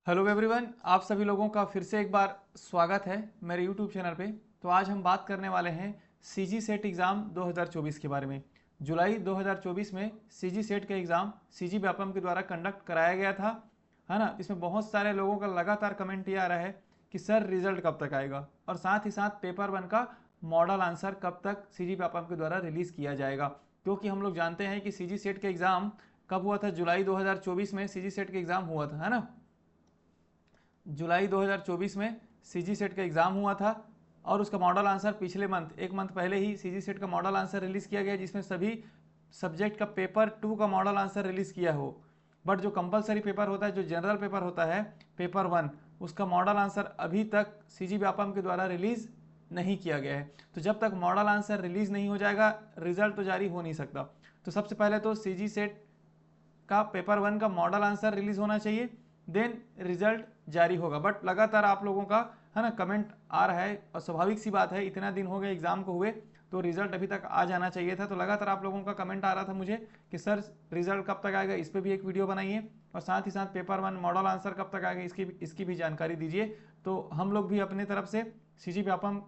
Hello everyone, आप सभी लोगों का फिर से एक बार स्वागत है मेरे यूट्यूब चैनल पे। तो आज हम बात करने वाले हैं सीजी सेट एग्ज़ाम 2024 के बारे में। जुलाई 2024 में सीजी सेट का एग्ज़ाम सीजी व्यापम के द्वारा कंडक्ट कराया गया था, है ना। इसमें बहुत सारे लोगों का लगातार कमेंट ये आ रहा है कि सर रिजल्ट कब तक आएगा, और साथ ही साथ पेपर वन का मॉडल आंसर कब तक सीजी व्यापम के द्वारा रिलीज़ किया जाएगा। क्योंकि हम लोग जानते हैं कि सीजी सेट का एग्ज़ाम कब हुआ था, जुलाई 2024 में सीजी सेट का एग्ज़ाम हुआ था, है ना। जुलाई 2024 में सीजी सेट का एग्ज़ाम हुआ था और उसका मॉडल आंसर पिछले मंथ, एक मंथ पहले ही सीजी सेट का मॉडल आंसर रिलीज़ किया गया, जिसमें सभी सब्जेक्ट का पेपर 2 का मॉडल आंसर रिलीज़ किया हो। बट जो कंपलसरी पेपर होता है, जो जनरल पेपर होता है पेपर 1, उसका मॉडल आंसर अभी तक सीजी व्यापम के द्वारा रिलीज़ नहीं किया गया है। तो जब तक मॉडल आंसर रिलीज़ नहीं हो जाएगा, रिजल्ट तो जारी हो नहीं सकता। तो सबसे पहले तो सीजी सेट का पेपर 1 का मॉडल आंसर रिलीज होना चाहिए, देन रिजल्ट जारी होगा। बट लगातार आप लोगों का, है ना, कमेंट आ रहा है और स्वाभाविक सी बात है, इतना दिन हो गए एग्जाम को हुए तो रिजल्ट अभी तक आ जाना चाहिए था। तो लगातार आप लोगों का कमेंट आ रहा था मुझे कि सर रिजल्ट कब तक आएगा, इस पर भी एक वीडियो बनाइए, और साथ ही साथ पेपर 1 मॉडल आंसर कब तक आएगा इसकी भी जानकारी दीजिए। तो हम लोग भी अपने तरफ से सीजी व्यापम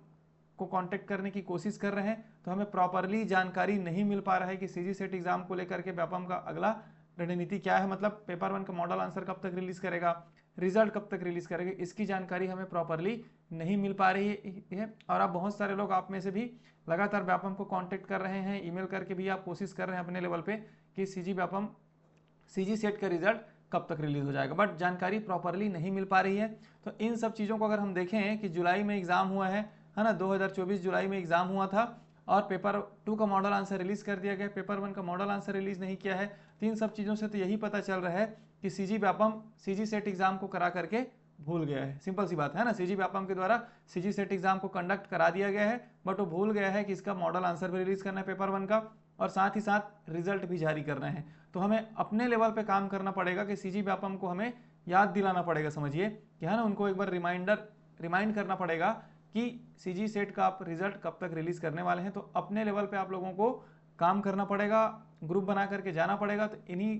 को कांटेक्ट करने की कोशिश कर रहे हैं। तो हमें प्रॉपरली जानकारी नहीं मिल पा रहा है कि सीजी सेट एग्जाम को लेकर के व्यापम का अगला रणनीति क्या है, मतलब पेपर 1 का मॉडल आंसर कब तक रिलीज करेगा, रिजल्ट कब तक रिलीज करेगा, इसकी जानकारी हमें प्रॉपरली नहीं मिल पा रही है। और आप बहुत सारे लोग, आप में से भी लगातार व्यापम को कांटेक्ट कर रहे हैं, ईमेल करके भी आप कोशिश कर रहे हैं अपने लेवल पे कि सीजी सेट का रिजल्ट कब तक रिलीज हो जाएगा, बट जानकारी प्रॉपरली नहीं मिल पा रही है। तो इन सब चीज़ों को अगर हम देखें कि जुलाई में एग्ज़ाम हुआ है ना, 2024 जुलाई में एग्ज़ाम हुआ था और पेपर 2 का मॉडल आंसर रिलीज़ कर दिया गया, पेपर 1 का मॉडल आंसर रिलीज़ नहीं किया है। तो इन सब चीज़ों से तो यही पता चल रहा है कि CG Vyapam CG set exam को करा करके भूल गया है। सिंपल सी बात है ना, सीजी व्यापम के द्वारा सीजी सेट एग्ज़ाम को कंडक्ट करा दिया गया है, बट वो भूल गया है कि इसका मॉडल आंसर भी रिलीज़ करना है पेपर 1 का, और साथ ही साथ रिजल्ट भी जारी करना है। तो हमें अपने लेवल पे काम करना पड़ेगा कि सीजी व्यापम को हमें याद दिलाना पड़ेगा, समझिए कि, है ना, उनको एक बार रिमाइंड करना पड़ेगा कि सीजी सेट का आप रिजल्ट कब तक रिलीज करने वाले हैं। तो अपने लेवल पे आप लोगों को काम करना पड़ेगा, ग्रुप बना करके जाना पड़ेगा। तो इन्हीं,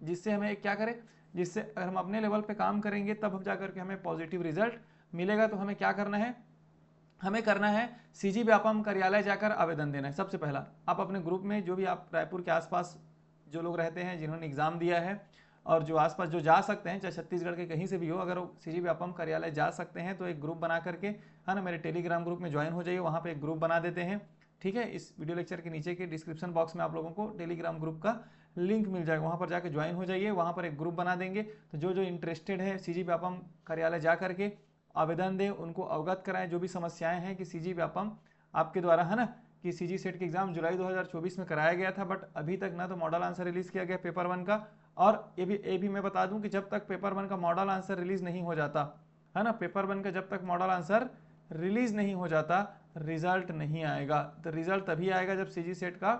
जिससे हमें क्या करें, जिससे अगर हम अपने लेवल पे काम करेंगे तब हम जा करके हमें पॉजिटिव रिजल्ट मिलेगा। तो हमें क्या करना है, हमें करना है सीजी व्यापम कार्यालय जाकर आवेदन देना है। सबसे पहला, आप अपने ग्रुप में जो भी आप रायपुर के आसपास जो लोग रहते हैं जिन्होंने एग्ज़ाम दिया है और जो आसपास जो जा सकते हैं, चाहे छत्तीसगढ़ के कहीं से भी हो, अगर वो सीजी व्यापम कार्यालय जा सकते हैं तो एक ग्रुप बना करके, है ना, मेरे टेलीग्राम ग्रुप में ज्वाइन हो जाइए। वहाँ पे एक ग्रुप बना देते हैं, ठीक है। इस वीडियो लेक्चर के नीचे के डिस्क्रिप्शन बॉक्स में आप लोगों को टेलीग्राम ग्रुप का लिंक मिल जाएगा, वहाँ पर जाकर ज्वाइन हो जाइए। वहाँ पर एक ग्रुप बना देंगे, तो जो जो इंटरेस्टेड है सीजी व्यापम कार्यालय जा करके आवेदन दें, उनको अवगत कराएं जो भी समस्याएं हैं कि सीजी व्यापम आपके द्वारा, है ना, कि सीजी सेट के एग्जाम जुलाई 2024 में कराया गया था, बट अभी तक ना तो मॉडल आंसर रिलीज किया गया पेपर 1 का। और ये भी मैं बता दूं कि जब तक पेपर 1 का मॉडल आंसर रिलीज नहीं हो जाता, है ना, पेपर 1 का जब तक मॉडल आंसर रिलीज नहीं हो जाता, रिजल्ट नहीं आएगा। तो रिजल्ट तभी आएगा जब सीजी सेट का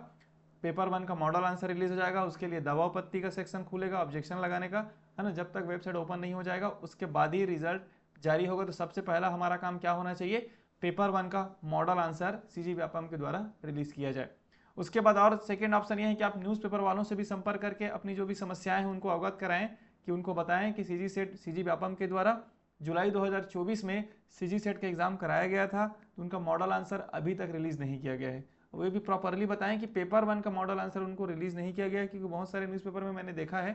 पेपर 1 का मॉडल आंसर रिलीज हो जाएगा। उसके लिए दबाव पत्ती का सेक्शन खुलेगा ऑब्जेक्शन लगाने का, है ना। जब तक वेबसाइट ओपन नहीं हो जाएगा उसके बाद ही रिजल्ट जारी होगा। तो सबसे पहला हमारा काम क्या होना चाहिए, पेपर 1 का मॉडल आंसर सीजी व्यापम के द्वारा रिलीज किया जाए। उसके बाद और सेकेंड ऑप्शन ये है कि आप न्यूज़पेपर वालों से भी संपर्क करके अपनी जो भी समस्याएं हैं उनको अवगत कराएं, कि उनको बताएं कि सीजी व्यापम के द्वारा जुलाई 2024 में सीजी सेट का एग्ज़ाम कराया गया था, तो उनका मॉडल आंसर अभी तक रिलीज़ नहीं किया गया है। वो भी प्रॉपरली बताएं कि पेपर 1 का मॉडल आंसर उनको रिलीज़ नहीं किया गया है, क्योंकि बहुत सारे न्यूज़पेपर में मैंने देखा है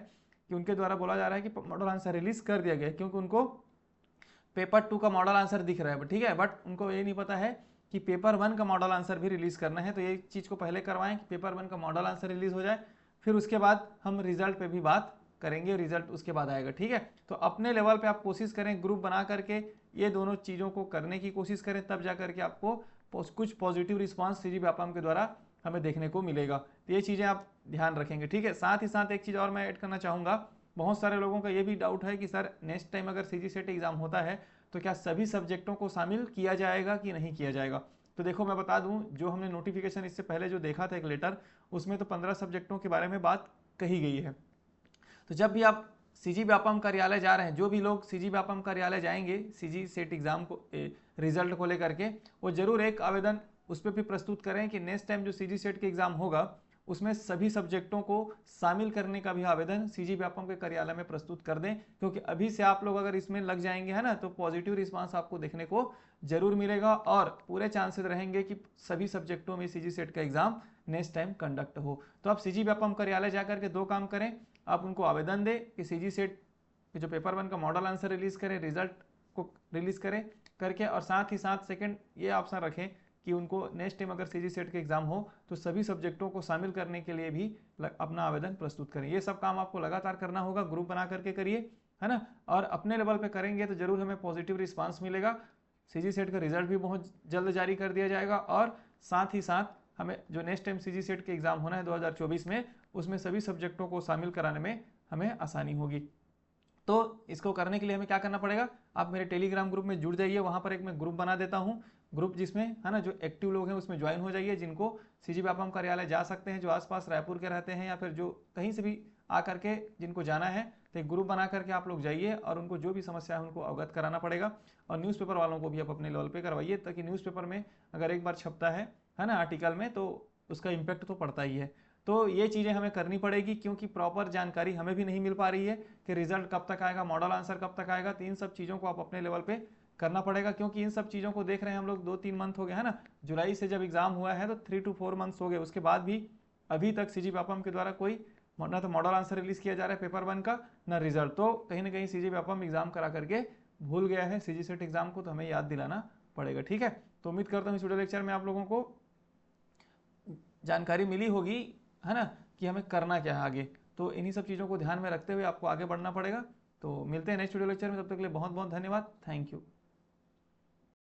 कि उनके द्वारा बोला जा रहा है कि मॉडल आंसर रिलीज़ कर दिया गया है, क्योंकि उनको पेपर 2 का मॉडल आंसर दिख रहा है, ठीक है, बट उनको ये नहीं पता है कि पेपर 1 का मॉडल आंसर भी रिलीज़ करना है। तो ये चीज़ को पहले करवाएं कि पेपर 1 का मॉडल आंसर रिलीज़ हो जाए, फिर उसके बाद हम रिजल्ट पे भी बात करेंगे, रिजल्ट उसके बाद आएगा, ठीक है। तो अपने लेवल पे आप कोशिश करें, ग्रुप बना करके ये दोनों चीज़ों को करने की कोशिश करें, तब जा करके आपको कुछ पॉजिटिव रिस्पॉन्स सीजी व्यापम के द्वारा हमें देखने को मिलेगा। तो ये चीज़ें आप ध्यान रखेंगे, ठीक है। साथ ही साथ एक चीज़ और मैं ऐड करना चाहूँगा, बहुत सारे लोगों का ये भी डाउट है कि सर नेक्स्ट टाइम अगर सीजी सेट एग्ज़ाम होता है तो क्या सभी सब्जेक्टों को शामिल किया जाएगा कि नहीं किया जाएगा। तो देखो मैं बता दूं, जो हमने नोटिफिकेशन इससे पहले जो देखा था एक लेटर, उसमें तो 15 सब्जेक्टों के बारे में बात कही गई है। तो जब भी आप सीजी व्यापम कार्यालय जा रहे हैं, जो भी लोग सीजी व्यापम कार्यालय जाएंगे सीजी सेट एग्ज़ाम को रिजल्ट को लेकर के, वो जरूर एक आवेदन उस पर भी प्रस्तुत करें कि नेक्स्ट टाइम जो सीजी सेट के एग्ज़ाम होगा उसमें सभी सब्जेक्टों को शामिल करने का भी आवेदन सीजी व्यापम के कार्यालय में प्रस्तुत कर दें, क्योंकि अभी से आप लोग अगर इसमें लग जाएंगे है ना, तो पॉजिटिव रिस्पांस आपको देखने को जरूर मिलेगा और पूरे चांसेस रहेंगे कि सभी सब्जेक्टों में सीजी सेट का एग्जाम नेक्स्ट टाइम कंडक्ट हो। तो आप सीजी व्यापम कार्यालय जाकर के दो काम करें, आप उनको आवेदन दें कि सीजी सेट जो पेपर 1 का मॉडल आंसर रिलीज करें, रिजल्ट को रिलीज करें करके, और साथ ही साथ सेकंड ये ऑप्शन रखें कि उनको नेक्स्ट टाइम अगर सीजी सेट के एग्जाम हो तो सभी सब्जेक्टों को शामिल करने के लिए भी अपना आवेदन प्रस्तुत करें। ये सब काम आपको लगातार करना होगा, ग्रुप बना करके करिए, है ना, और अपने लेवल पे करेंगे तो जरूर हमें पॉजिटिव रिस्पांस मिलेगा। सीजी सेट का रिजल्ट भी बहुत जल्द जारी कर दिया जाएगा और साथ ही साथ हमें जो नेक्स्ट टाइम सीजी सेट के एग्जाम होना है 2024 में, उसमें सभी सब्जेक्टों को शामिल कराने में हमें आसानी होगी। तो इसको करने के लिए हमें क्या करना पड़ेगा, आप मेरे टेलीग्राम ग्रुप में जुड़ जाइए, वहां पर एक मैं ग्रुप बना देता हूं, ग्रुप जिसमें है ना जो एक्टिव लोग हैं उसमें ज्वाइन हो जाइए, जिनको सीजी व्यापम कार्यालय जा सकते हैं, जो आसपास रायपुर के रहते हैं या फिर जो कहीं से भी आकर के जिनको जाना है, तो एक ग्रुप बना करके आप लोग जाइए और उनको जो भी समस्या है उनको अवगत कराना पड़ेगा। और न्यूज़पेपर वालों को भी आप अपने लेवल पे करवाइए, ताकि न्यूज़पेपर में अगर एक बार छपता है ना आर्टिकल में, तो उसका इम्पैक्ट तो पड़ता ही है। तो ये चीज़ें हमें करनी पड़ेगी, क्योंकि प्रॉपर जानकारी हमें भी नहीं मिल पा रही है कि रिजल्ट कब तक आएगा, मॉडल आंसर कब तक आएगा। तो इन सब चीज़ों को आप अपने लेवल पे करना पड़ेगा, क्योंकि इन सब चीज़ों को देख रहे हैं हम लोग 2-3 मंथ हो गए है ना, जुलाई से जब एग्जाम हुआ है तो 3 to 4 मंथ्स हो गए, उसके बाद भी अभी तक सीजी व्यापम के द्वारा कोई ना तो मॉडल आंसर रिलीज किया जा रहा है पेपर 1 का, ना रिजल्ट। तो कहीं ना कहीं सीजी व्यापम एग्जाम करा करके भूल गया है सीजी सेट एग्जाम को, तो हमें याद दिलाना पड़ेगा। ठीक है, तो उम्मीद करता हूँ इस वीडियो लेक्चर में आप लोगों को जानकारी मिली होगी, है ना, कि हमें करना क्या है आगे। तो इन्हीं सब चीज़ों को ध्यान में रखते हुए आपको आगे बढ़ना पड़ेगा। तो मिलते हैं नेक्स्ट वीडियो लेक्चर में, तब तक के लिए बहुत बहुत धन्यवाद, थैंक यू।